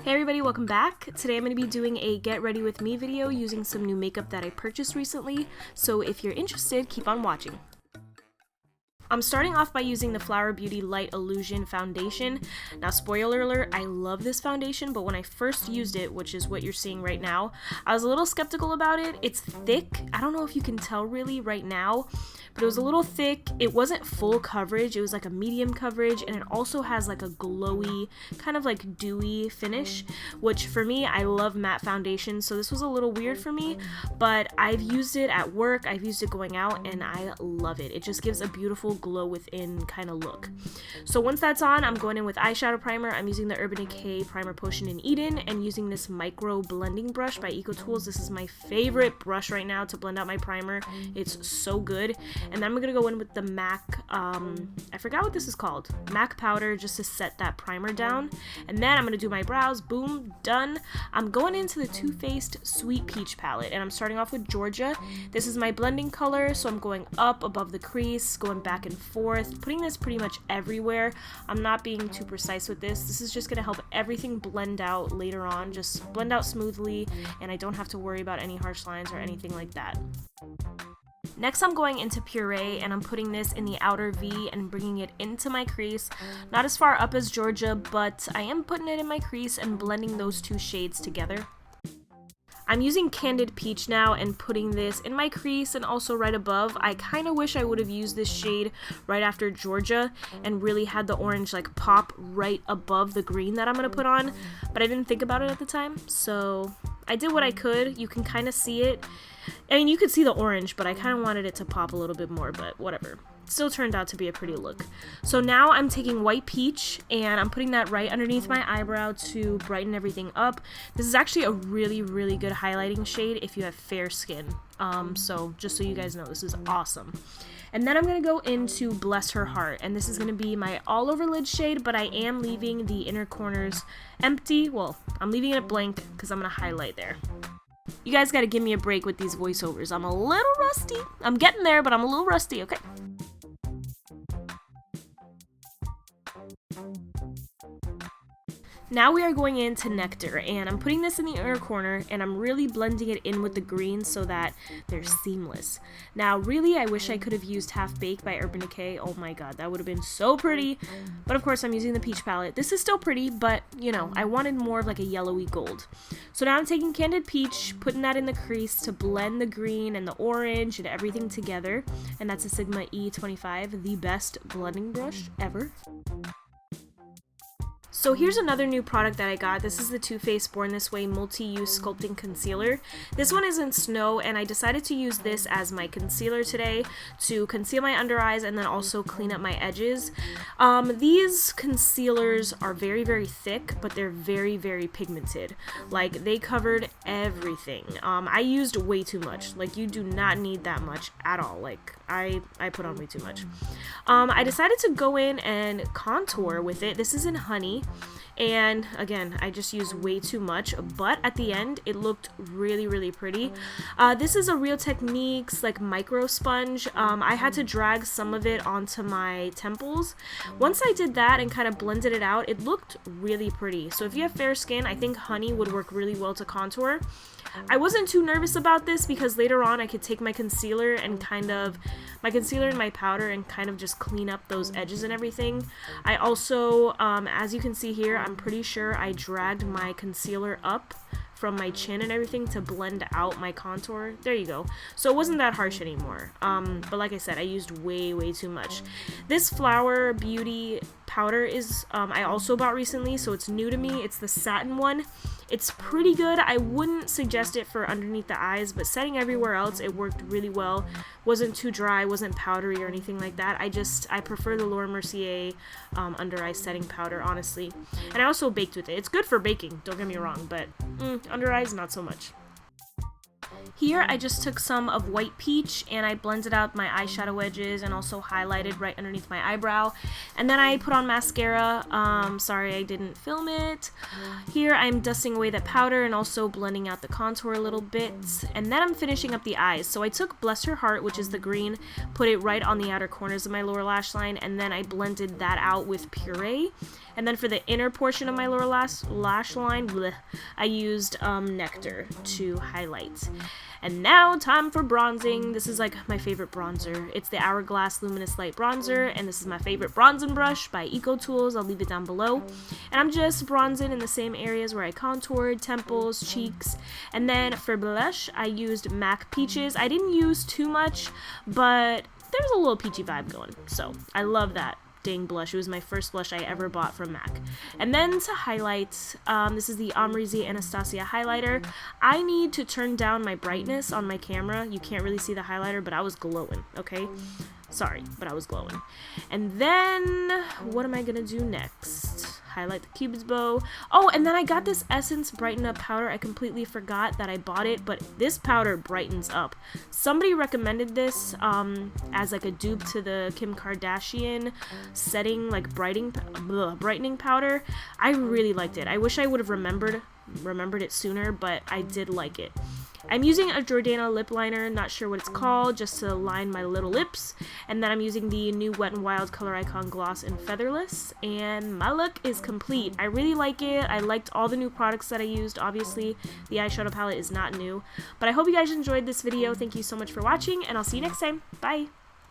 Hey everybody, welcome back. Today I'm going to be doing a get ready with me video using some new makeup that I purchased recently, so if you're interested, keep on watching. I'm starting off by using the Flower Beauty Light Illusion foundation. Now, spoiler alert, I love this foundation, but when I first used it, which is what you're seeing right now, I was a little skeptical about it. It's thick. I don't know if you can tell really right now, but it was a little thick. It wasn't full coverage. It was like a medium coverage, and it also has like a glowy, kind of like dewy finish, which for me, I love matte foundations, so this was a little weird for me, but I've used it at work, I've used it going out, and I love it. It just gives a beautiful glow within kind of look. So once that's on, I'm going in with eyeshadow primer. I'm using the Urban Decay Primer Potion in Eden and using this micro blending brush by EcoTools. This is my favorite brush right now to blend out my primer. It's so good. And then I'm gonna go in with the MAC, I forgot what this is called, MAC powder, just to set that primer down. And then I'm gonna do my brows. Boom, done. I'm going into the Too Faced Sweet Peach palette, and I'm starting off with Georgia. This is my blending color, so I'm going up above the crease, going back and forth, putting this pretty much everywhere. I'm not being too precise with this. This is just gonna help everything blend out later on, just blend out smoothly, and I don't have to worry about any harsh lines or anything like that. Next, I'm going into Puree, and I'm putting this in the outer V and bringing it into my crease. Not as far up as Georgia, but I am putting it in my crease and blending those two shades together. I'm using Candid Peach now and putting this in my crease and also right above. I kind of wish I would have used this shade right after Georgia and really had the orange like pop right above the green that I'm going to put on, but I didn't think about it at the time, so I did what I could. You can kind of see it. I mean, you could see the orange, but I kind of wanted it to pop a little bit more, but whatever. Still turned out to be a pretty look. So now I'm taking White Peach and I'm putting that right underneath my eyebrow to brighten everything up. This is actually a really, really good highlighting shade if you have fair skin. So just so you guys know, this is awesome. And then I'm going to go into Bless Her Heart, and this is going to be my all over lid shade, but I am leaving the inner corners empty. Well, I'm leaving it blank because I'm going to highlight there. You guys got to give me a break with these voiceovers. I'm a little rusty. I'm getting there, but I'm a little rusty, okay? Now we are going into Nectar, and I'm putting this in the inner corner, and I'm really blending it in with the green so that they're seamless. Now, really, I wish I could have used Half Baked by Urban Decay. Oh my god, that would have been so pretty. But of course, I'm using the peach palette. This is still pretty, but, you know, I wanted more of like a yellowy gold. So now I'm taking Candid Peach, putting that in the crease to blend the green and the orange and everything together. And that's a Sigma E25, the best blending brush ever. So here's another new product that I got. This is the Too Faced Born This Way Multi-Use Sculpting Concealer. This one is in Snow, and I decided to use this as my concealer today to conceal my under eyes and then also clean up my edges. These concealers are very, very thick, but they're very, very pigmented. Like, they covered everything. I used way too much. Like, you do not need that much at all. Like, I put on way too much. I decided to go in and contour with it. This is in Honey. And again, I just used way too much, but at the end it looked really, really pretty. This is a Real Techniques like micro sponge. I had to drag some of it onto my temples. Once I did that and kind of blended it out, it looked really pretty. So if you have fair skin, I think Honey would work really well to contour. I wasn't too nervous about this because later on I could take my concealer and my powder and kind of just clean up those edges and everything. I also, as you can see here, I'm pretty sure I dragged my concealer up from my chin and everything to blend out my contour. There you go. So it wasn't that harsh anymore. But like I said, I used way, way too much. This Flower Beauty powder is, I also bought recently, so it's new to me. It's the Satin one. It's pretty good. I wouldn't suggest it for underneath the eyes, but setting everywhere else, it worked really well. Wasn't too dry, wasn't powdery or anything like that. I prefer the Laura Mercier under eye setting powder, honestly. And I also baked with it. It's good for baking, don't get me wrong, but under eyes, not so much. Here I just took some of White Peach and I blended out my eyeshadow edges and also highlighted right underneath my eyebrow. And then I put on mascara. Sorry I didn't film it. Here I'm dusting away that powder and also blending out the contour a little bit. And then I'm finishing up the eyes. So I took Bless Her Heart, which is the green, put it right on the outer corners of my lower lash line, and then I blended that out with Puree. And then for the inner portion of my lower lash line, bleh, I used Nectar to highlight. And now, time for bronzing. This is like my favorite bronzer. It's the Hourglass Luminous Light Bronzer, and this is my favorite bronzing brush by EcoTools. I'll leave it down below. And I'm just bronzing in the same areas where I contoured, temples, cheeks. And then for blush, I used MAC Peaches. I didn't use too much, but there's a little peachy vibe going. So, I love that dang blush. It was my first blush I ever bought from MAC. And then to highlight, this is the AMREZY Anastasia highlighter. I need to turn down my brightness on my camera. You can't really see the highlighter, but I was glowing, okay? Sorry, but I was glowing. And then, what am I gonna do next? Highlight the Cupid's bow. Oh, and then I got this Essence Brighten Up powder. I completely forgot that I bought it, but this powder brightens up. Somebody recommended this as like a dupe to the Kim Kardashian setting, like brightening powder. I really liked it. I wish I would have remembered it sooner, but I did like it. I'm using a Jordana lip liner, not sure what it's called, just to line my little lips. And then I'm using the new Wet n Wild Color Icon Gloss in Featherless. And my look is complete. I really like it. I liked all the new products that I used. Obviously, the eyeshadow palette is not new. But I hope you guys enjoyed this video. Thank you so much for watching, and I'll see you next time. Bye!